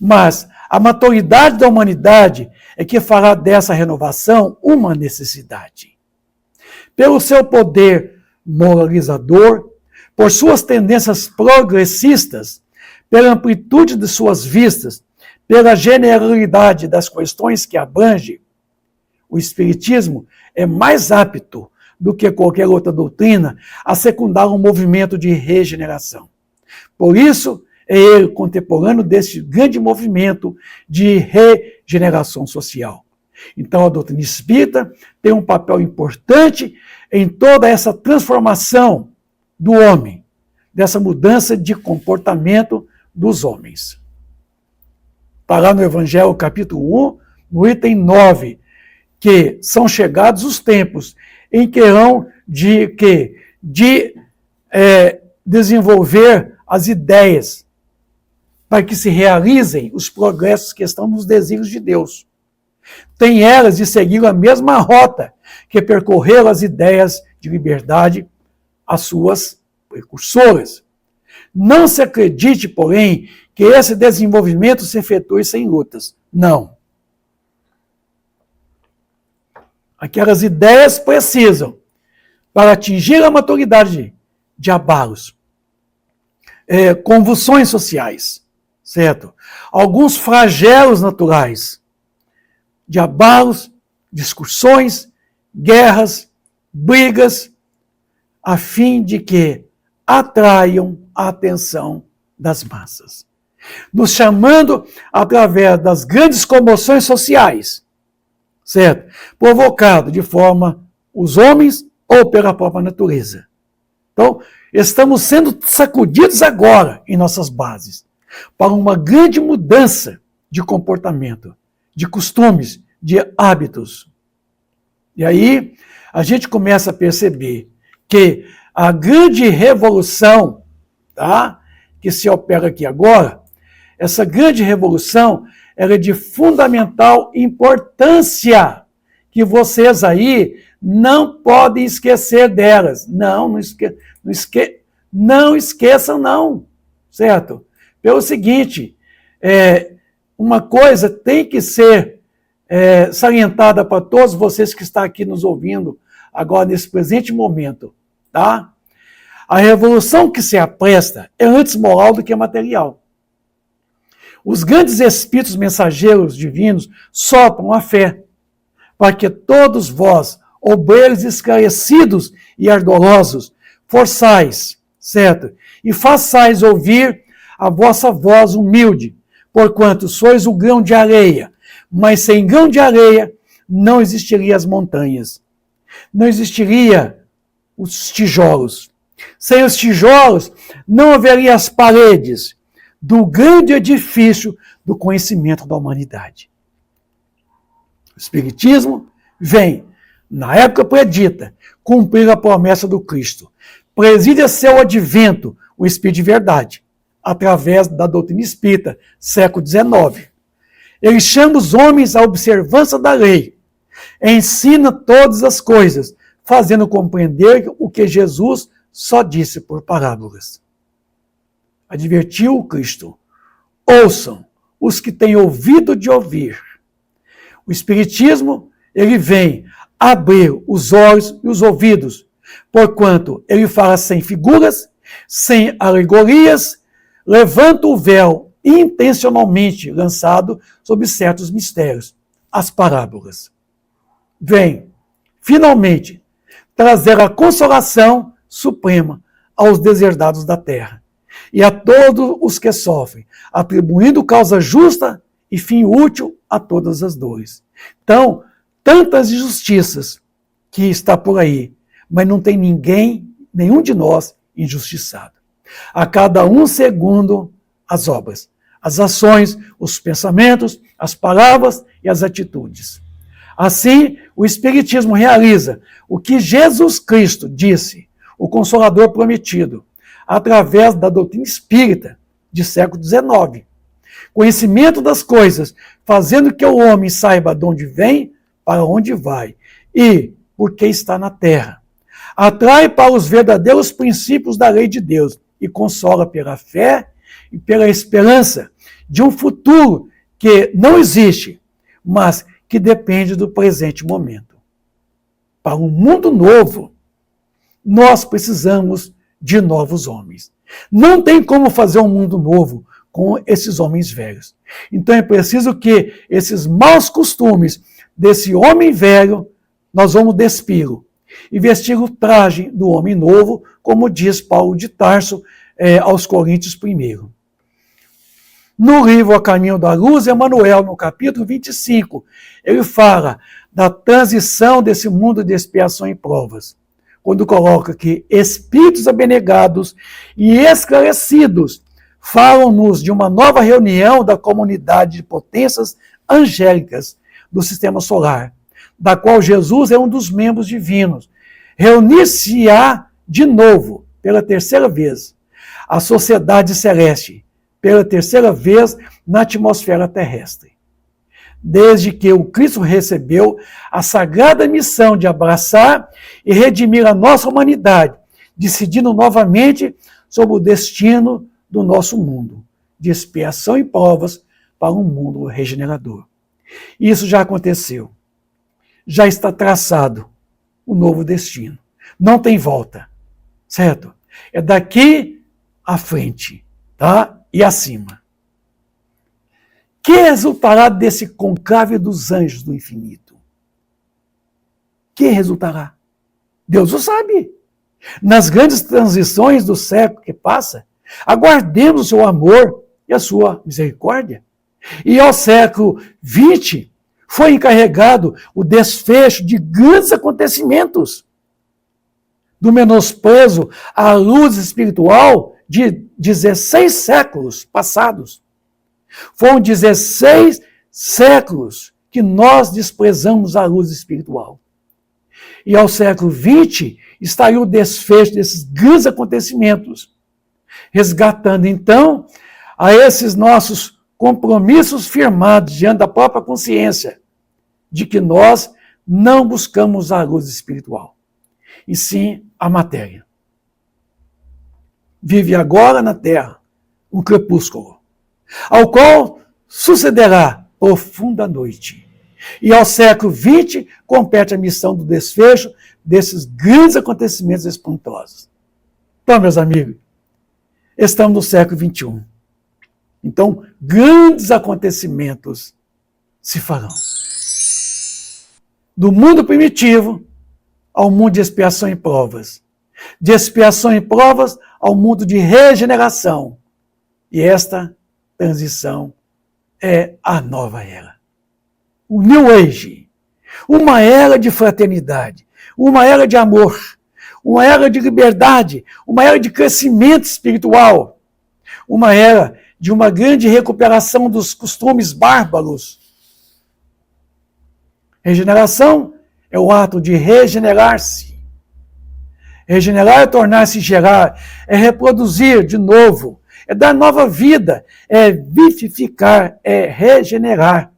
mas a maturidade da humanidade é que fará dessa renovação uma necessidade. Pelo seu poder moralizador, por suas tendências progressistas, pela amplitude de suas vistas, pela generalidade das questões que abrange, o Espiritismo é mais apto do que qualquer outra doutrina a secundar um movimento de regeneração. Por isso, é ele contemporâneo desse grande movimento de regeneração social. Então, a doutrina espírita tem um papel importante em toda essa transformação do homem, dessa mudança de comportamento dos homens. Está lá no Evangelho, capítulo 1, no item 9, que são chegados os tempos em que hão de desenvolver as ideias para que se realizem os progressos que estão nos desígnios de Deus. Tem elas de seguir a mesma rota que percorreram as ideias de liberdade, as suas precursoras. Não se acredite, porém, que esse desenvolvimento se efetue sem lutas. Não. Aquelas ideias precisam, para atingir a maturidade de abalos, convulsões sociais, certo? Alguns flagelos naturais, de abalos, discussões, guerras, brigas, a fim de que atraiam a atenção das massas, nos chamando através das grandes comoções sociais, certo? Provocado de forma os homens ou pela própria natureza. Então, estamos sendo sacudidos agora em nossas bases para uma grande mudança de comportamento, de costumes, de hábitos. E aí, a gente começa a perceber que a grande revolução, tá, que se opera aqui agora, essa grande revolução ela é de fundamental importância, que vocês aí não podem esquecer delas. Não esqueçam não, certo? Pelo seguinte, uma coisa tem que ser salientada para todos vocês que estão aqui nos ouvindo agora nesse presente momento, tá? A revolução que se apresta é antes moral do que material. Os grandes espíritos mensageiros divinos sopram a fé, para que todos vós, obreiros esclarecidos e ardorosos, forçais, certo? E façais ouvir a vossa voz humilde, porquanto sois o grão de areia, mas sem grão de areia não existiriam as montanhas, não existiria os tijolos. Sem os tijolos não haveria as paredes do grande edifício do conhecimento da humanidade. O Espiritismo vem, na época predita, cumprir a promessa do Cristo. Preside seu advento o Espírito de verdade, através da doutrina espírita, século XIX. Ele chama os homens à observância da lei, ensina todas as coisas, fazendo compreender o que Jesus só disse por parábolas. Advertiu o Cristo: Ouçam os que têm ouvido de ouvir. O Espiritismo, ele vem abrir os olhos e os ouvidos, porquanto ele fala sem figuras, sem alegorias, levanta o véu intencionalmente lançado sobre certos mistérios, as parábolas. Vem, finalmente, trazer a consolação suprema aos deserdados da terra e a todos os que sofrem, atribuindo causa justa e fim útil a todas as dores. Então, tantas injustiças que está por aí, mas não tem ninguém, nenhum de nós, injustiçado. A cada um segundo as obras, as ações, os pensamentos, as palavras e as atitudes. Assim, o Espiritismo realiza o que Jesus Cristo disse, o Consolador prometido, através da doutrina espírita de século XIX. Conhecimento das coisas, fazendo que o homem saiba de onde vem, para onde vai e por que está na terra. Atrai para os verdadeiros princípios da lei de Deus e consola pela fé e pela esperança de um futuro que não existe, mas que depende do presente momento. Para um mundo novo, nós precisamos de novos homens. Não tem como fazer um mundo novo com esses homens velhos. Então é preciso que esses maus costumes desse homem velho, nós vamos despí-lo e vestir o traje do homem novo, como diz Paulo de Tarso aos Coríntios 1. No livro A Caminho da Luz, Emmanuel, no capítulo 25, ele fala da transição desse mundo de expiação e provas, quando coloca que espíritos abnegados e esclarecidos falam-nos de uma nova reunião da comunidade de potências angélicas do sistema solar, da qual Jesus é um dos membros divinos. Reunir-se-á de novo, pela terceira vez, a sociedade celeste, pela terceira vez na atmosfera terrestre. Desde que o Cristo recebeu a sagrada missão de abraçar e redimir a nossa humanidade, decidindo novamente sobre o destino do nosso mundo, de expiação e provas para um mundo regenerador. Isso já aconteceu. Já está traçado o novo destino. Não tem volta, certo? É daqui à frente, tá? E acima. Que resultará desse conclave dos anjos do infinito? Que resultará? Deus o sabe. Nas grandes transições do século que passa, aguardemos o seu amor e a sua misericórdia. E ao século XX foi encarregado o desfecho de grandes acontecimentos, do menosprezo à luz espiritual de 16 séculos passados. Foram 16 séculos que nós desprezamos a luz espiritual. E ao século XX está aí o desfecho desses grandes acontecimentos, resgatando então a esses nossos compromissos firmados diante da própria consciência de que nós não buscamos a luz espiritual, e sim a matéria. Vive agora na Terra um crepúsculo, ao qual sucederá profunda noite. E ao século XX compete a missão do desfecho desses grandes acontecimentos espantosos. Então, meus amigos, estamos no século XXI. Então, grandes acontecimentos se farão. Do mundo primitivo ao mundo de expiação e provas. De expiação e provas ao mundo de regeneração. E esta transição é a nova era. O New Age. Uma era de fraternidade. Uma era de amor. Uma era de liberdade. Uma era de crescimento espiritual. Uma era de uma grande recuperação dos costumes bárbaros. Regeneração é o ato de regenerar-se. Regenerar é tornar-se gerar, é reproduzir de novo, é dar nova vida, é vivificar, é regenerar,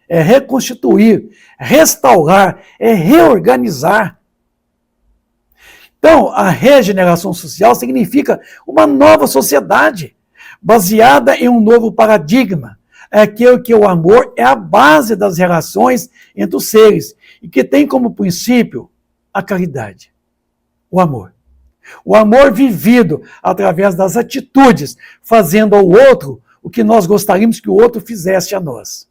é reconstituir, restaurar, é reorganizar. Então, a regeneração social significa uma nova sociedade, baseada em um novo paradigma, é aquele que o amor é a base das relações entre os seres e que tem como princípio a caridade, o amor. O amor vivido através das atitudes, fazendo ao outro o que nós gostaríamos que o outro fizesse a nós.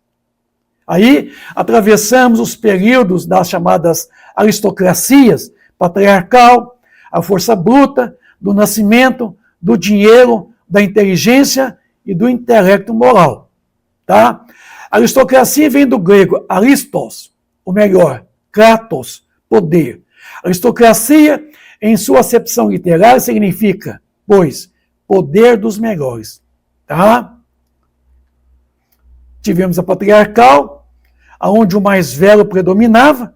Aí atravessamos os períodos das chamadas aristocracias, patriarcal, a força bruta, do nascimento, do dinheiro, da inteligência e do intelecto moral. Tá? A aristocracia vem do grego aristos, ou melhor, kratos, poder. Aristocracia, em sua acepção literária, significa, pois, poder dos melhores. Tá? Tivemos a patriarcal, onde o mais velho predominava,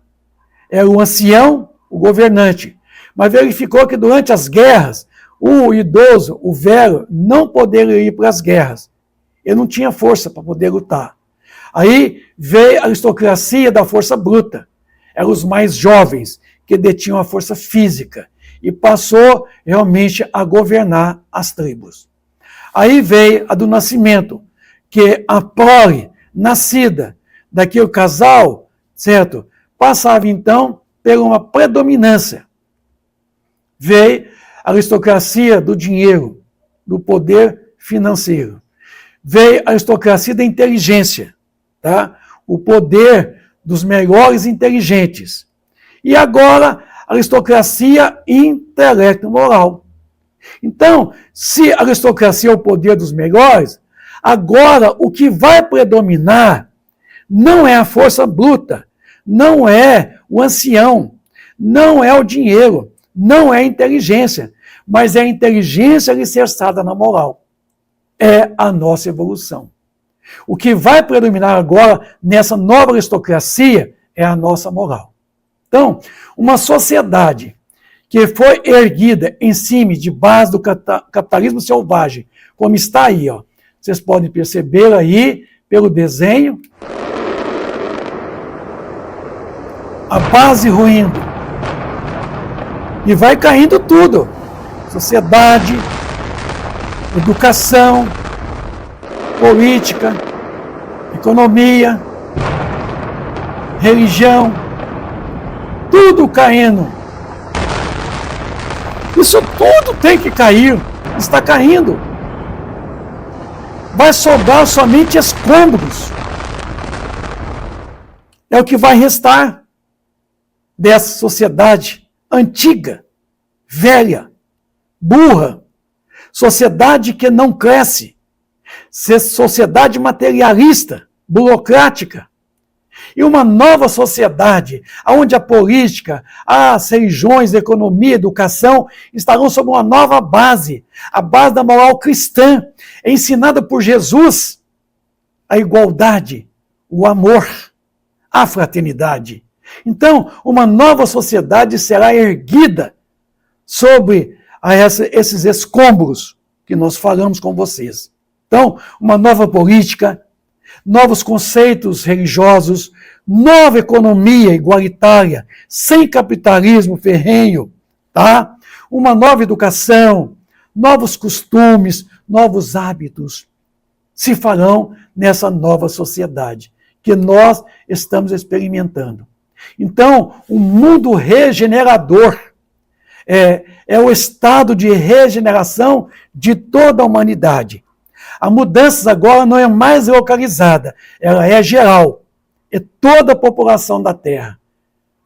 era o ancião, o governante. Mas verificou que durante as guerras, o idoso, o velho, não poderia ir para as guerras. Ele não tinha força para poder lutar. Aí veio a aristocracia da força bruta. Eram os mais jovens, que detinham a força física. E passou realmente a governar as tribos. Aí veio a do nascimento, que a prole nascida daquele casal, certo? Passava então por uma predominância. Veio a aristocracia do dinheiro, do poder financeiro. Veio a aristocracia da inteligência, tá? O poder dos melhores inteligentes. E agora, a aristocracia intelecto-moral. Então, se a aristocracia é o poder dos melhores, agora o que vai predominar não é a força bruta, não é o ancião, não é o dinheiro, não é a inteligência, mas é a inteligência alicerçada na moral. É a nossa evolução. O que vai predominar agora nessa nova aristocracia é a nossa moral. Então, uma sociedade que foi erguida em cima de base do capitalismo selvagem, como está aí, ó. Vocês podem perceber aí pelo desenho, a base ruindo. E vai caindo tudo. Sociedade, educação, política, economia, religião, tudo caindo. Isso tudo tem que cair, está caindo. Vai sobrar somente escombros. É o que vai restar dessa sociedade antiga, velha, burra, sociedade que não cresce, sociedade materialista, burocrática, e uma nova sociedade, onde a política, as religiões, a economia, a educação estarão sob uma nova base, a base da moral cristã, ensinada por Jesus, a igualdade, o amor, a fraternidade. Então, uma nova sociedade será erguida sobre esses escombros que nós falamos com vocês. Então, uma nova política, novos conceitos religiosos, nova economia igualitária, sem capitalismo ferrenho, tá? Uma nova educação, novos costumes, novos hábitos se farão nessa nova sociedade que nós estamos experimentando. Então, o mundo regenerador é o estado de regeneração de toda a humanidade. A mudança agora não é mais localizada, ela é geral. É toda a população da Terra.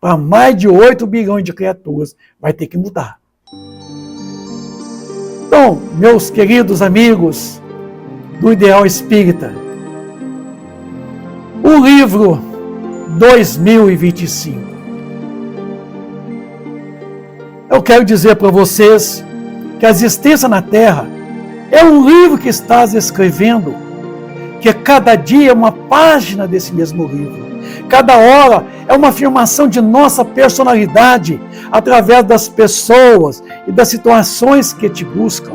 Para mais de 8 bilhões de criaturas, vai ter que mudar. Então, meus queridos amigos do Ideal Espírita, o livro 2025. Eu quero dizer para vocês que a existência na Terra é um livro que estás escrevendo, que cada dia é uma página desse mesmo livro. Cada hora é uma afirmação de nossa personalidade através das pessoas e das situações que te buscam.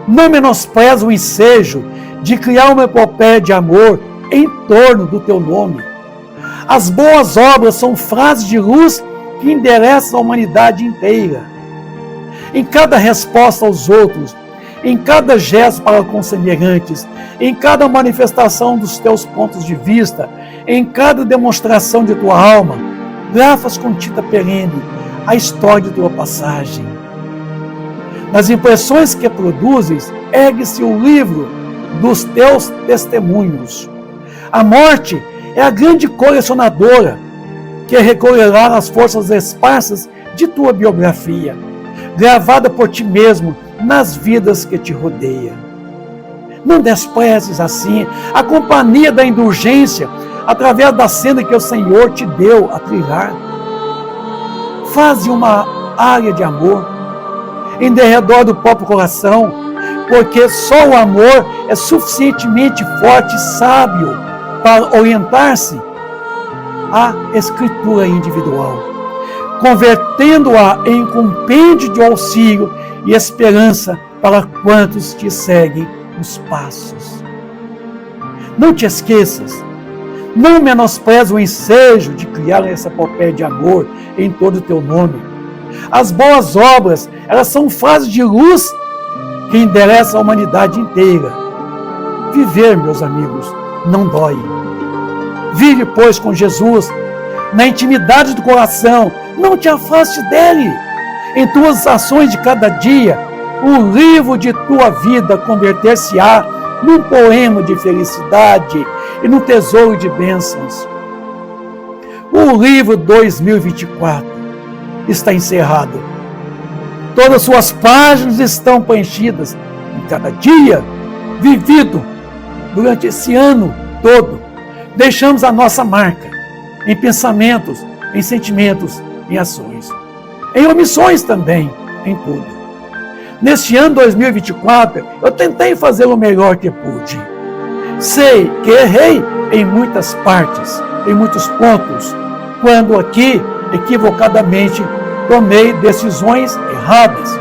Não menospreza o ensejo de criar uma epopeia de amor em torno do teu nome. As boas obras são frases de luz que endereçam a humanidade inteira. Em cada resposta aos outros, em cada gesto para com semelhantes, em cada manifestação dos teus pontos de vista, em cada demonstração de tua alma, grafas com tinta perene a história de tua passagem. Nas impressões que produzes, ergue-se o livro dos teus testemunhos. A morte é a grande colecionadora que recolherá as forças esparsas de tua biografia, gravada por ti mesmo nas vidas que te rodeiam. Não desprezes assim a companhia da indulgência através da senda que o Senhor te deu a trilhar. Faze uma área de amor em derredor do próprio coração, porque só o amor é suficientemente forte e sábio para orientar-se à escritura individual, convertendo-a em compêndio de auxílio e esperança para quantos te seguem os passos. Não te esqueças, não menospreze o ensejo de criar essa epopeia de amor em todo o teu nome. As boas obras, elas são fases de luz que endereçam a humanidade inteira. Viver, meus amigos, não dói. Vive, pois, com Jesus, na intimidade do coração, não te afaste dele. Em tuas ações de cada dia, o livro de tua vida converter-se-á num poema de felicidade e num tesouro de bênçãos. O livro 2024 está encerrado. Todas as suas páginas estão preenchidas em cada dia vivido durante esse ano todo. Deixamos a nossa marca em pensamentos, em sentimentos, em ações, em omissões também, em tudo. Neste ano 2024, eu tentei fazer o melhor que pude. Sei que errei em muitas partes, em muitos pontos, quando aqui, equivocadamente, tomei decisões erradas.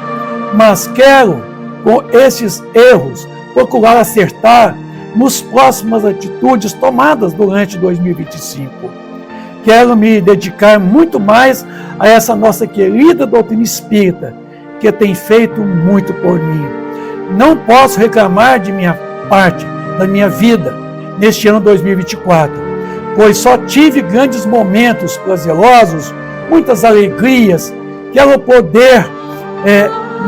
Mas quero, com esses erros, procurar acertar nos próximas atitudes tomadas durante 2025. Quero me dedicar muito mais a essa nossa querida doutrina espírita, que tem feito muito por mim. Não posso reclamar de minha parte, da minha vida, neste ano 2024, pois só tive grandes momentos prazerosos, muitas alegrias. Quero poder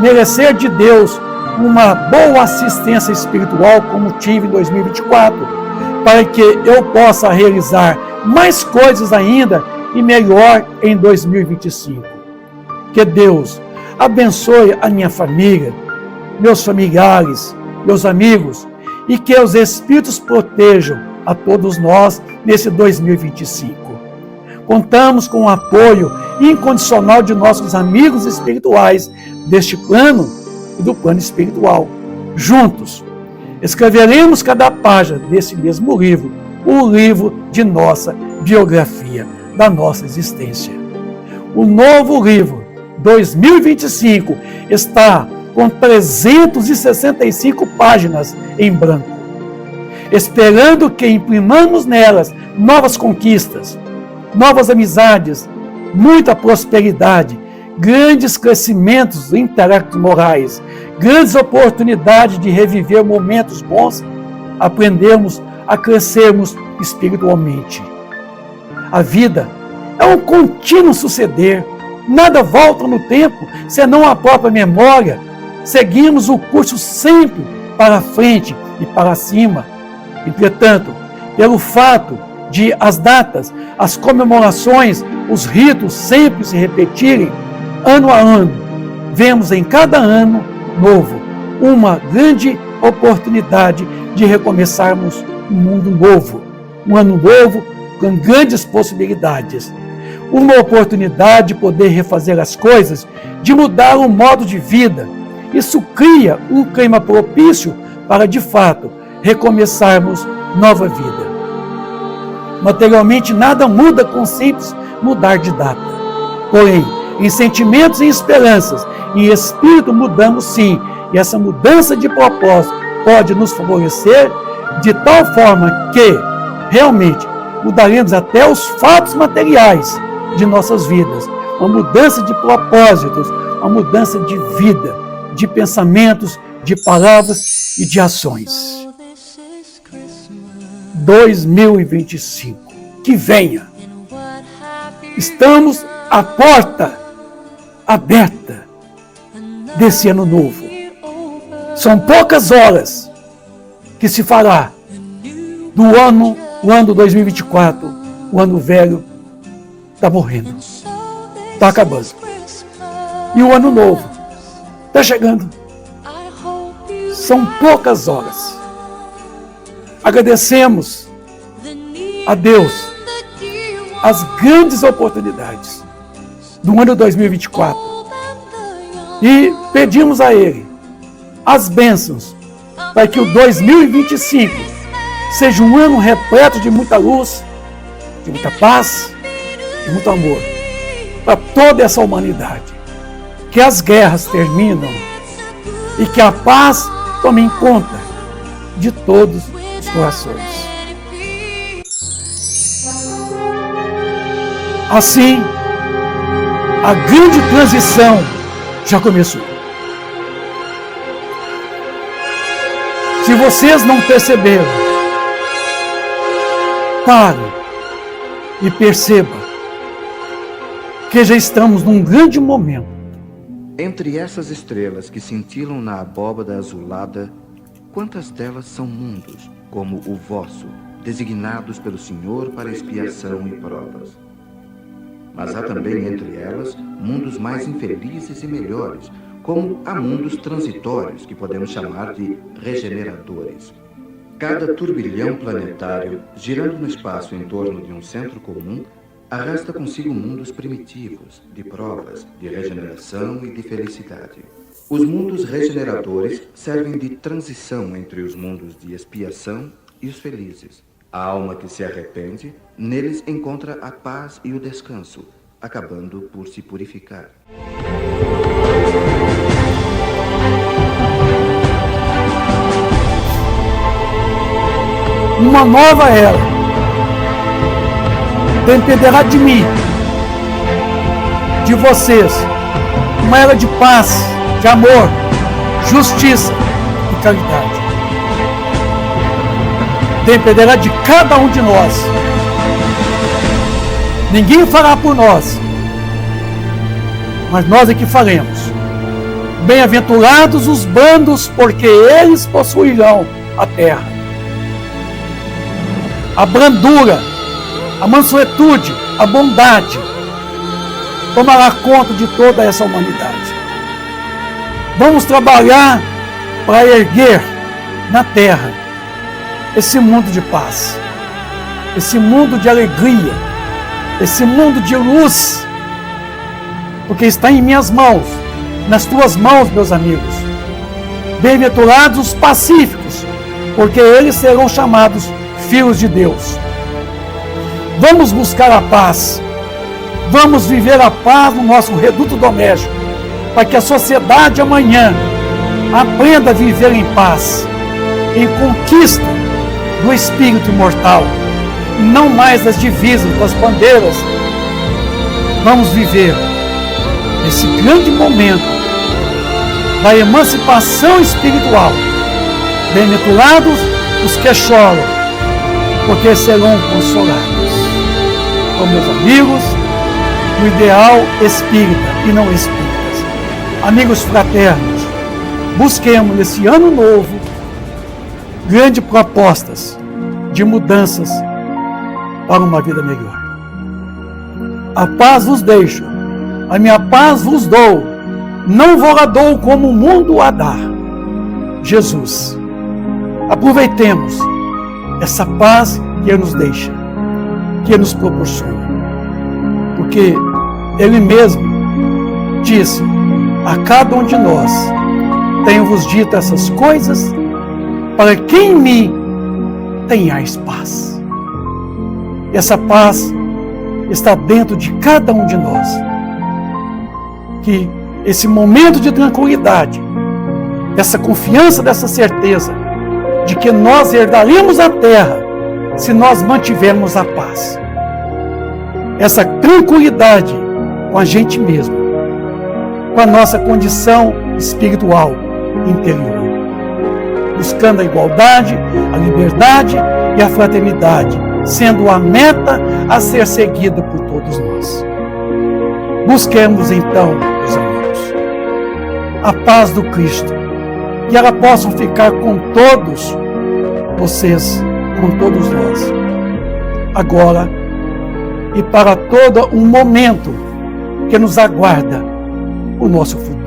merecer de Deus uma boa assistência espiritual como tive em 2024, para que eu possa realizar mais coisas ainda e melhor em 2025. Que Deus abençoe a minha família, meus familiares, meus amigos, e que os Espíritos protejam a todos nós nesse 2025. Contamos com o apoio incondicional de nossos amigos espirituais deste plano e do plano espiritual. Juntos, escreveremos cada página desse mesmo livro, o livro de nossa biografia, da nossa existência. O novo livro 2025 está com 365 páginas em branco, esperando que imprimamos nelas novas conquistas, novas amizades, muita prosperidade, grandes crescimentos intelectos morais, grandes oportunidades de reviver momentos bons, aprendermos a crescermos espiritualmente. A vida é um contínuo suceder, nada volta no tempo, senão a própria memória. Seguimos o curso sempre para frente e para cima. Entretanto, pelo fato de as datas, as comemorações, os ritos sempre se repetirem, ano a ano, vemos em cada ano novo uma grande oportunidade de recomeçarmos um mundo novo, um ano novo com grandes possibilidades. Uma oportunidade de poder refazer as coisas, de mudar o modo de vida. Isso cria um clima propício para, de fato, recomeçarmos nova vida. Materialmente nada muda com simples mudar de data. Porém, em sentimentos e esperanças, em espírito mudamos sim, e essa mudança de propósito pode nos favorecer de tal forma que, realmente, mudaremos até os fatos materiais de nossas vidas. Uma mudança de propósitos, uma mudança de vida, de pensamentos, de palavras e de ações. 2025, que venha. Estamos à porta aberta desse ano novo. São poucas horas que se fará o ano 2024, o ano velho está morrendo, está acabando. E o ano novo está chegando. São poucas horas. Agradecemos a Deus as grandes oportunidades do ano 2024 e pedimos a Ele as bênçãos para que o 2025 seja um ano repleto de muita luz, de muita paz, de muito amor para toda essa humanidade. Que as guerras terminam e que a paz tome conta de todos os corações. Assim, a grande transição já começou. Se vocês não perceberam, pare e perceba que já estamos num grande momento. Entre essas estrelas que cintilam na abóbada azulada, quantas delas são mundos, como o vosso, designados pelo Senhor para expiação e provas? Mas há também entre elas mundos mais infelizes e melhores, como há mundos transitórios que podemos chamar de regeneradores. Cada turbilhão planetário, girando no espaço em torno de um centro comum, arrasta consigo mundos primitivos, de provas, de regeneração e de felicidade. Os mundos regeneradores servem de transição entre os mundos de expiação e os felizes. A alma que se arrepende, neles encontra a paz e o descanso, acabando por se purificar. Uma nova era dependerá de mim, de vocês, uma era de paz, de amor, justiça e caridade. Dependerá de cada um de nós. Ninguém fará por nós, mas nós é que faremos. Bem-aventurados os bandos, porque eles possuirão a terra. A brandura, a mansuetude, a bondade tomará conta de toda essa humanidade. Vamos trabalhar para erguer na terra esse mundo de paz, esse mundo de alegria, esse mundo de luz, porque está em minhas mãos, nas tuas mãos, meus amigos. Bem-aventurados os pacíficos, porque eles serão chamados filhos de Deus. Vamos buscar a paz, vamos viver a paz no nosso reduto doméstico, para que a sociedade amanhã aprenda a viver em paz, em conquista do espírito imortal, não mais das divisas, das bandeiras. Vamos viver esse grande momento da emancipação espiritual. Bem-aventurados os que choram, porque serão consolados. Com meus amigos, o ideal espírita e não espíritas. Amigos fraternos, busquemos nesse ano novo grandes propostas de mudanças para uma vida melhor. A paz vos deixo, a minha paz vos dou, não vou a dou como o mundo a dá. Jesus, aproveitemos essa paz que Ele nos deixa, que Ele nos proporciona, porque Ele mesmo disse a cada um de nós: tenho-vos dito essas coisas para que em mim tenhais paz. E essa paz está dentro de cada um de nós. Que esse momento de tranquilidade, dessa confiança, dessa certeza de que nós herdaremos a terra se nós mantivermos a paz. Essa tranquilidade com a gente mesmo, com a nossa condição espiritual interior. buscando a igualdade, a liberdade e a fraternidade, sendo a meta a ser seguida por todos nós. Busquemos então, meus amigos, a paz do Cristo, que ela possa ficar com todos vocês, com todos nós, agora e para todo um momento que nos aguarda o nosso futuro.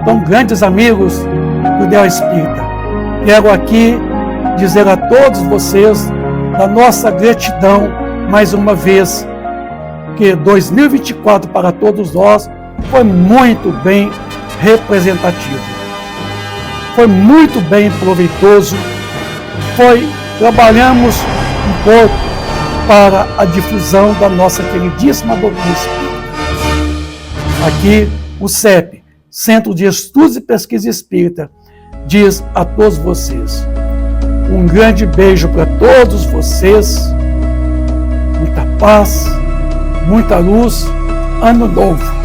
Então, grandes amigos do Ideal Espírita, quero aqui dizer a todos vocês da nossa gratidão mais uma vez, que 2024 para todos nós foi muito bem representativo, foi muito bem proveitoso, trabalhamos um pouco para a difusão da nossa queridíssima doutrina espírita. Aqui o CEP, Centro de Estudos e Pesquisa Espírita, diz a todos vocês, um grande beijo para todos vocês, muita paz, muita luz, ano novo.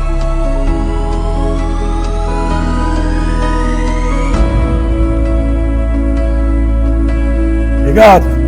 Obrigado.